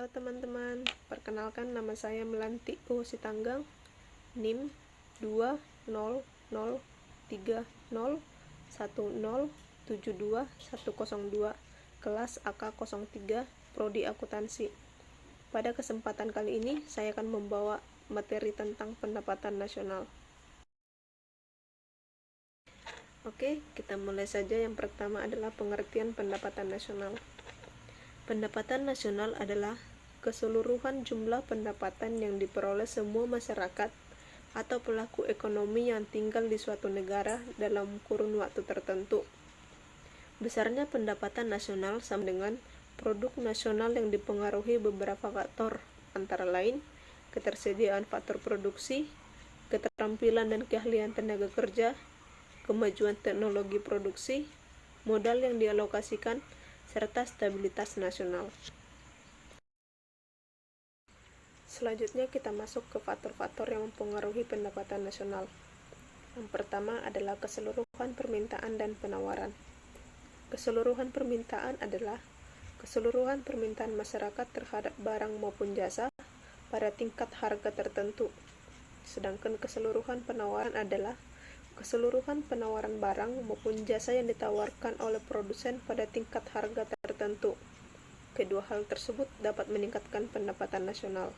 Halo teman-teman, perkenalkan nama saya Melanti O Sitanggang, NIM 200301072, kelas AK03, Prodi Akuntansi. Pada kesempatan kali ini, saya akan membawa materi tentang pendapatan nasional. Oke, kita mulai saja. Yang pertama adalah pengertian pendapatan nasional. Pendapatan nasional adalah keseluruhan jumlah pendapatan yang diperoleh semua masyarakat atau pelaku ekonomi yang tinggal di suatu negara dalam kurun waktu tertentu. Besarnya pendapatan nasional sama dengan produk nasional yang dipengaruhi beberapa faktor, antara lain ketersediaan faktor produksi, keterampilan dan keahlian tenaga kerja, kemajuan teknologi produksi, modal yang dialokasikan, serta stabilitas nasional. Selanjutnya kita masuk ke faktor-faktor yang mempengaruhi pendapatan nasional. Yang pertama adalah keseluruhan permintaan dan penawaran. Keseluruhan permintaan adalah keseluruhan permintaan masyarakat terhadap barang maupun jasa pada tingkat harga tertentu. Sedangkan keseluruhan penawaran adalah keseluruhan penawaran barang maupun jasa yang ditawarkan oleh produsen pada tingkat harga tertentu. Kedua hal tersebut dapat meningkatkan pendapatan nasional.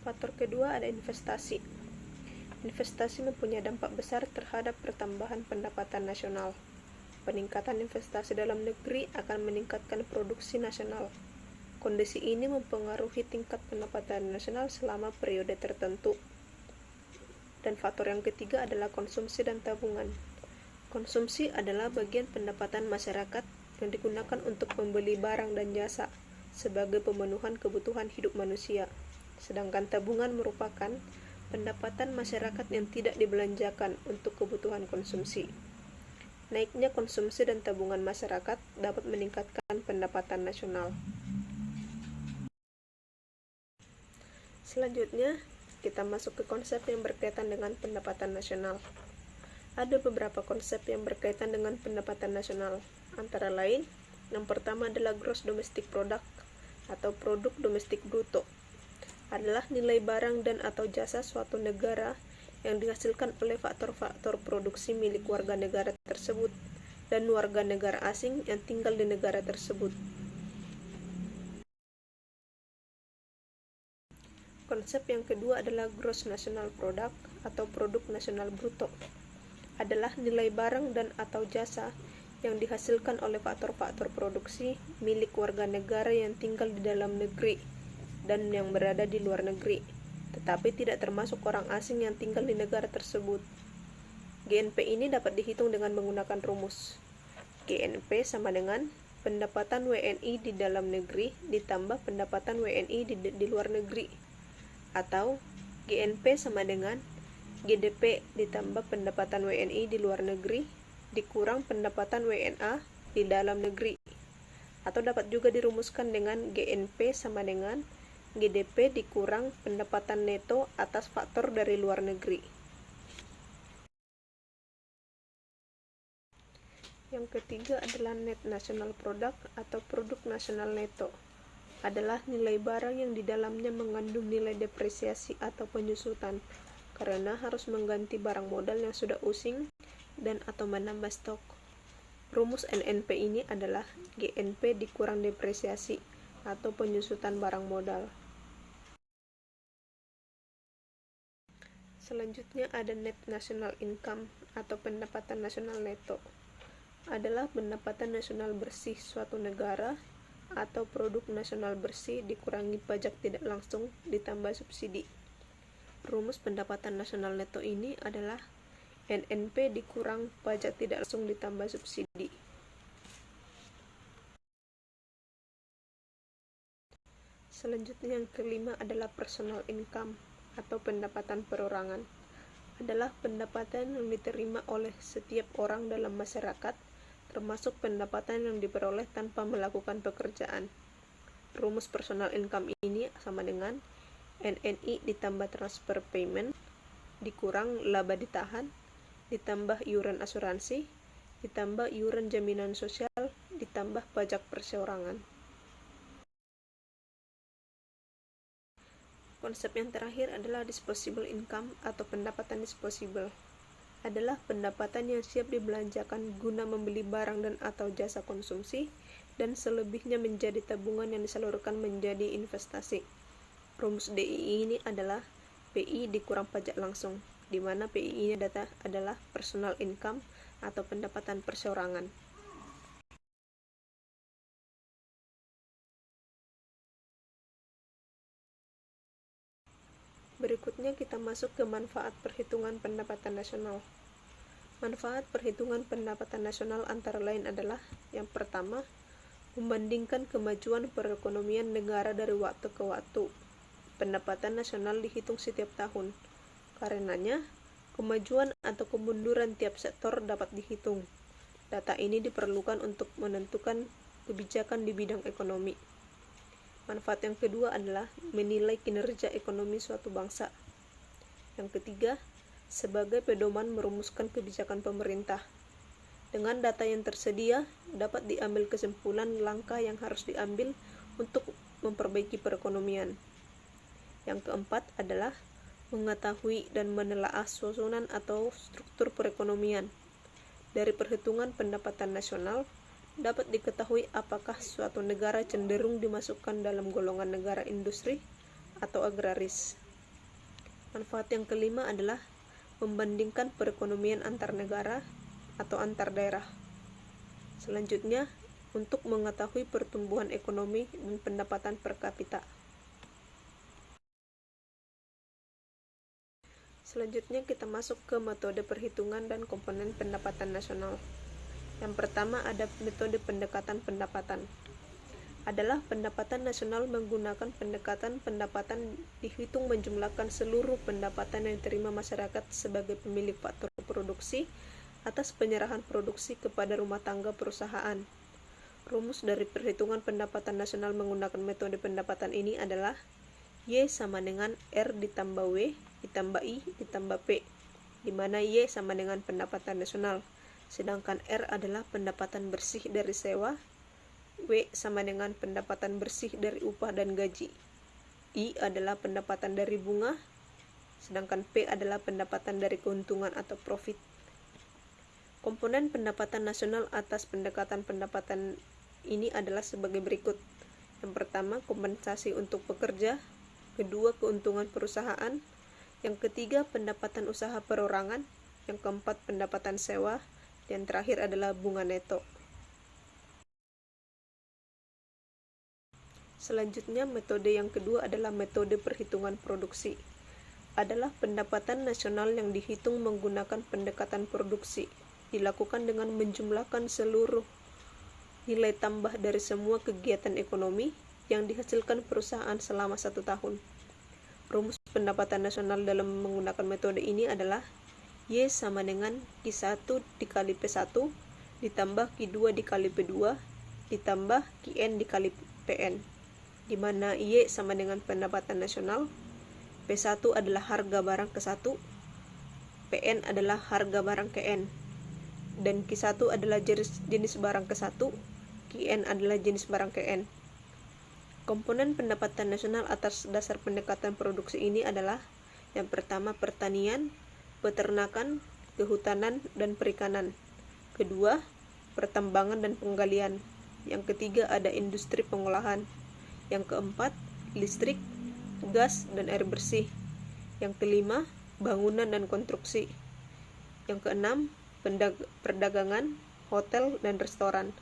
Faktor kedua ada investasi. Investasi mempunyai dampak besar terhadap pertambahan pendapatan nasional. Peningkatan investasi dalam negeri akan meningkatkan produksi nasional. Kondisi ini mempengaruhi tingkat pendapatan nasional selama periode tertentu. Dan faktor yang ketiga adalah konsumsi dan tabungan. Konsumsi adalah bagian pendapatan masyarakat yang digunakan untuk membeli barang dan jasa sebagai pemenuhan kebutuhan hidup manusia. Sedangkan tabungan merupakan pendapatan masyarakat yang tidak dibelanjakan untuk kebutuhan konsumsi. Naiknya konsumsi dan tabungan masyarakat dapat meningkatkan pendapatan nasional. Selanjutnya, kita masuk ke konsep yang berkaitan dengan pendapatan nasional. Ada beberapa konsep yang berkaitan dengan pendapatan nasional, antara lain, yang pertama adalah gross domestic product atau produk domestik bruto. Adalah nilai barang dan atau jasa suatu negara yang dihasilkan oleh faktor-faktor produksi milik warga negara tersebut dan warga negara asing yang tinggal di negara tersebut. Konsep yang kedua adalah gross national product atau produk nasional bruto. Adalah nilai barang dan atau jasa yang dihasilkan oleh faktor-faktor produksi milik warga negara yang tinggal di dalam negeri dan yang berada di luar negeri, tetapi tidak termasuk orang asing yang tinggal di negara tersebut. GNP ini dapat dihitung dengan menggunakan rumus. GNP sama dengan pendapatan WNI di dalam negeri ditambah pendapatan WNI di luar negeri. Atau GNP sama dengan GDP ditambah pendapatan WNI di luar negeri dikurang pendapatan WNA di dalam negeri. Atau dapat juga dirumuskan dengan GNP sama dengan GDP dikurang pendapatan neto atas faktor dari luar negeri. Yang ketiga adalah net national product atau produk nasional neto. Adalah nilai barang yang di dalamnya mengandung nilai depresiasi atau penyusutan karena harus mengganti barang modal yang sudah using dan atau menambah stok. Rumus NNP ini adalah GNP dikurang depresiasi atau penyusutan barang modal. Selanjutnya ada net national income atau pendapatan nasional neto. Adalah pendapatan nasional bersih suatu negara atau produk nasional bersih dikurangi pajak tidak langsung ditambah subsidi. Rumus pendapatan nasional neto ini adalah NNP dikurang pajak tidak langsung ditambah subsidi. Selanjutnya yang kelima adalah personal income atau pendapatan perorangan. Adalah pendapatan yang diterima oleh setiap orang dalam masyarakat termasuk pendapatan yang diperoleh tanpa melakukan pekerjaan. Rumus personal income ini sama dengan NNI ditambah transfer payment, dikurang laba ditahan, ditambah iuran asuransi, ditambah iuran jaminan sosial, ditambah pajak perseorangan. Konsep yang terakhir adalah disposable income atau pendapatan disposable. Adalah pendapatan yang siap dibelanjakan guna membeli barang dan atau jasa konsumsi dan selebihnya menjadi tabungan yang disalurkan menjadi investasi. Rumus DII ini adalah PI dikurang pajak langsung, di mana PI ini adalah personal income atau pendapatan perseorangan. Berikutnya kita masuk ke manfaat perhitungan pendapatan nasional. Manfaat perhitungan pendapatan nasional antara lain adalah yang pertama, membandingkan kemajuan perekonomian negara dari waktu ke waktu. Pendapatan nasional dihitung setiap tahun. Karenanya, kemajuan atau kemunduran tiap sektor dapat dihitung. Data ini diperlukan untuk menentukan kebijakan di bidang ekonomi. Manfaat yang kedua adalah menilai kinerja ekonomi suatu bangsa. Yang ketiga, sebagai pedoman merumuskan kebijakan pemerintah. Dengan data yang tersedia, dapat diambil kesimpulan langkah yang harus diambil untuk memperbaiki perekonomian. Yang keempat adalah mengetahui dan menelaah susunan atau struktur perekonomian. Dari perhitungan pendapatan nasional, dapat diketahui apakah suatu negara cenderung dimasukkan dalam golongan negara industri atau agraris. Manfaat yang kelima adalah membandingkan perekonomian antar negara atau antar daerah. Selanjutnya, untuk mengetahui pertumbuhan ekonomi dan pendapatan per kapita. Selanjutnya kita masuk ke metode perhitungan dan komponen pendapatan nasional. Yang pertama ada metode pendekatan pendapatan. Adalah pendapatan nasional menggunakan pendekatan pendapatan dihitung menjumlahkan seluruh pendapatan yang diterima masyarakat sebagai pemilik faktor produksi atas penyerahan produksi kepada rumah tangga perusahaan. Rumus dari perhitungan pendapatan nasional menggunakan metode pendapatan ini adalah Y sama dengan R ditambah W ditambah I ditambah P, di mana Y sama dengan pendapatan nasional, sedangkan R adalah pendapatan bersih dari sewa, W sama dengan pendapatan bersih dari upah dan gaji, I adalah pendapatan dari bunga, sedangkan P adalah pendapatan dari keuntungan atau profit. Komponen pendapatan nasional atas pendekatan pendapatan ini adalah sebagai berikut. Yang pertama, kompensasi untuk pekerja. Kedua, keuntungan perusahaan. Yang ketiga, pendapatan usaha perorangan. Yang keempat, pendapatan sewa. Dan terakhir adalah bunga neto. Selanjutnya, metode yang kedua adalah metode perhitungan produksi. Adalah pendapatan nasional yang dihitung menggunakan pendekatan produksi. Dilakukan dengan menjumlahkan seluruh nilai tambah dari semua kegiatan ekonomi yang dihasilkan perusahaan selama 1 tahun. Rumus pendapatan nasional dalam menggunakan metode ini adalah Y sama dengan Q1 dikali P1 ditambah Q2 dikali P2 ditambah Qn dikali Pn, di mana Y sama dengan pendapatan nasional, P1 adalah harga barang ke-1, Pn adalah harga barang Kn, dan Q1 adalah jenis barang ke-1, Qn adalah jenis barang Kn. Komponen pendapatan nasional atas dasar pendekatan produksi ini adalah yang pertama pertanian, peternakan, kehutanan, dan perikanan. Kedua, pertambangan dan penggalian. Yang ketiga ada industri pengolahan. Yang keempat, listrik, gas, dan air bersih. Yang kelima, bangunan dan konstruksi. Yang keenam, perdagangan, hotel, dan restoran.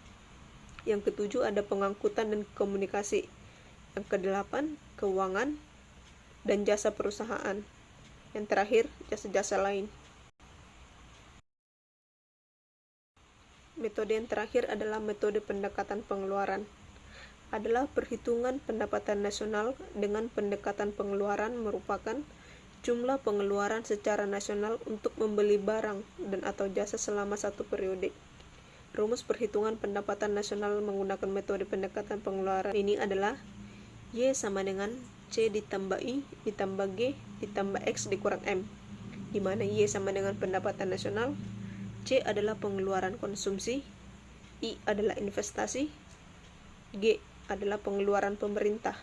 Yang ketujuh ada pengangkutan dan komunikasi. Yang kedelapan, keuangan dan jasa perusahaan. Yang terakhir, jasa-jasa lain. Metode yang terakhir adalah metode pendekatan pengeluaran. Adalah perhitungan pendapatan nasional dengan pendekatan pengeluaran merupakan jumlah pengeluaran secara nasional untuk membeli barang dan atau jasa selama 1 periode. Rumus perhitungan pendapatan nasional menggunakan metode pendekatan pengeluaran ini adalah Y sama dengan C ditambah I ditambah G ditambah X dikurang M, di mana Y sama dengan pendapatan nasional, C adalah pengeluaran konsumsi, I adalah investasi, G adalah pengeluaran pemerintah,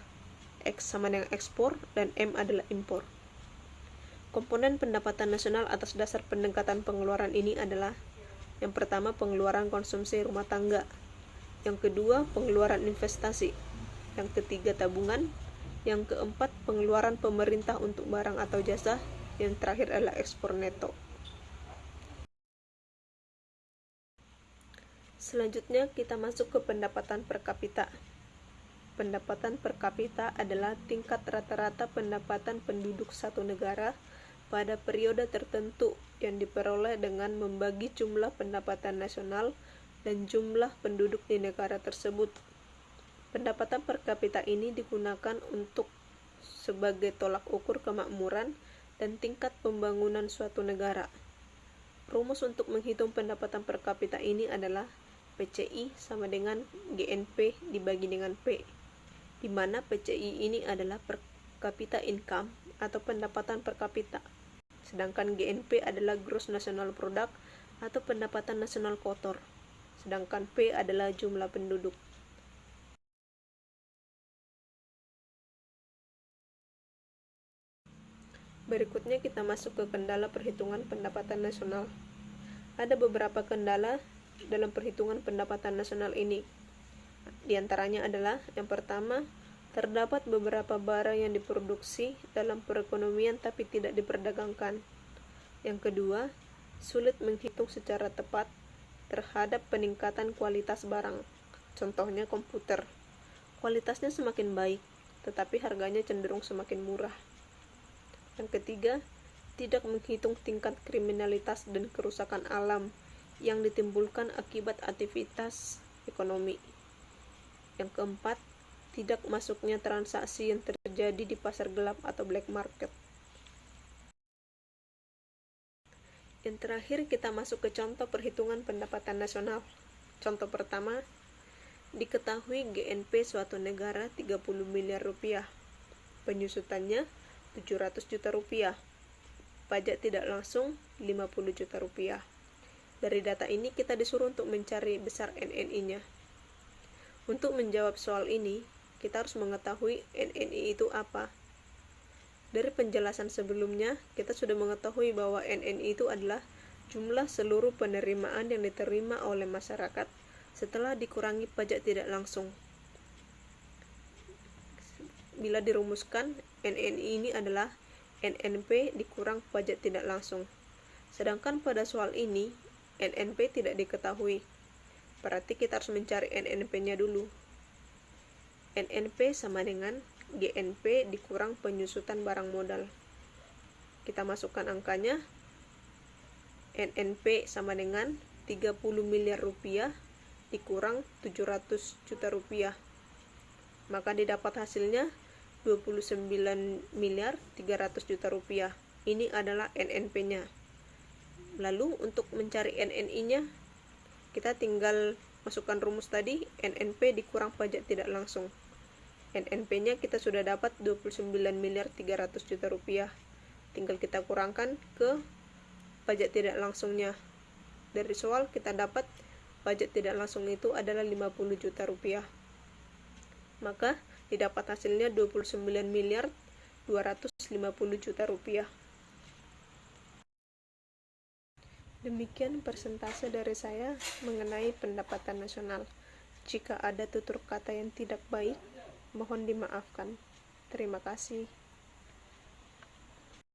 X sama dengan ekspor, dan M adalah impor. Komponen pendapatan nasional atas dasar pendekatan pengeluaran ini adalah: yang pertama, pengeluaran konsumsi rumah tangga; yang kedua, pengeluaran investasi; yang ketiga, tabungan; yang keempat, pengeluaran pemerintah untuk barang atau jasa; yang terakhir adalah ekspor neto. Selanjutnya kita masuk ke pendapatan per kapita. Pendapatan per kapita adalah tingkat rata-rata pendapatan penduduk satu negara pada periode tertentu yang diperoleh dengan membagi jumlah pendapatan nasional dan jumlah penduduk di negara tersebut. Pendapatan per kapita ini digunakan untuk sebagai tolak ukur kemakmuran dan tingkat pembangunan suatu negara. Rumus untuk menghitung pendapatan per kapita ini adalah PCI sama dengan GNP dibagi dengan P, di mana PCI ini adalah per capita income atau pendapatan per kapita, sedangkan GNP adalah gross national product atau pendapatan nasional kotor, sedangkan P adalah jumlah penduduk. Berikutnya kita masuk ke kendala perhitungan pendapatan nasional. Ada beberapa kendala dalam perhitungan pendapatan nasional ini. Di antaranya adalah: yang pertama, terdapat beberapa barang yang diproduksi dalam perekonomian tapi tidak diperdagangkan. Yang kedua, sulit menghitung secara tepat terhadap peningkatan kualitas barang. Contohnya komputer. Kualitasnya semakin baik, tetapi harganya cenderung semakin murah. Yang ketiga, tidak menghitung tingkat kriminalitas dan kerusakan alam yang ditimbulkan akibat aktivitas ekonomi. Yang keempat, tidak masuknya transaksi yang terjadi di pasar gelap atau black market. Yang terakhir, kita masuk ke contoh perhitungan pendapatan nasional. Contoh pertama, diketahui GNP suatu negara 30 miliar rupiah. Penyusutannya 700 juta rupiah. Pajak tidak langsung 50 juta rupiah. Dari data ini kita disuruh untuk mencari besar NNI-nya. Untuk menjawab soal ini, kita harus mengetahui NNI itu apa. Dari penjelasan sebelumnya, kita sudah mengetahui bahwa NNI itu adalah jumlah seluruh penerimaan yang diterima oleh masyarakat setelah dikurangi pajak tidak langsung. Bila dirumuskan, NNI ini adalah NNP dikurang pajak tidak langsung. Sedangkan pada soal ini, NNP tidak diketahui. Berarti kita harus mencari NNP-nya dulu. NNP sama dengan GNP dikurang penyusutan barang modal. Kita masukkan angkanya. NNP sama dengan 30 miliar rupiah dikurang 700 juta rupiah. Maka didapat hasilnya 29 miliar 300 juta rupiah. Ini adalah NNP-nya. Lalu untuk mencari NNI-nya, kita tinggal masukkan rumus tadi, NNP dikurang pajak tidak langsung. NNP-nya kita sudah dapat 29 miliar 300 juta rupiah. Tinggal kita kurangkan ke pajak tidak langsungnya. Dari soal kita dapat pajak tidak langsung itu adalah 50 juta rupiah. Maka didapat hasilnya 29 miliar 250 juta rupiah. Demikian persentase dari saya mengenai pendapatan nasional. Jika ada tutur kata yang tidak baik, mohon dimaafkan. Terima kasih.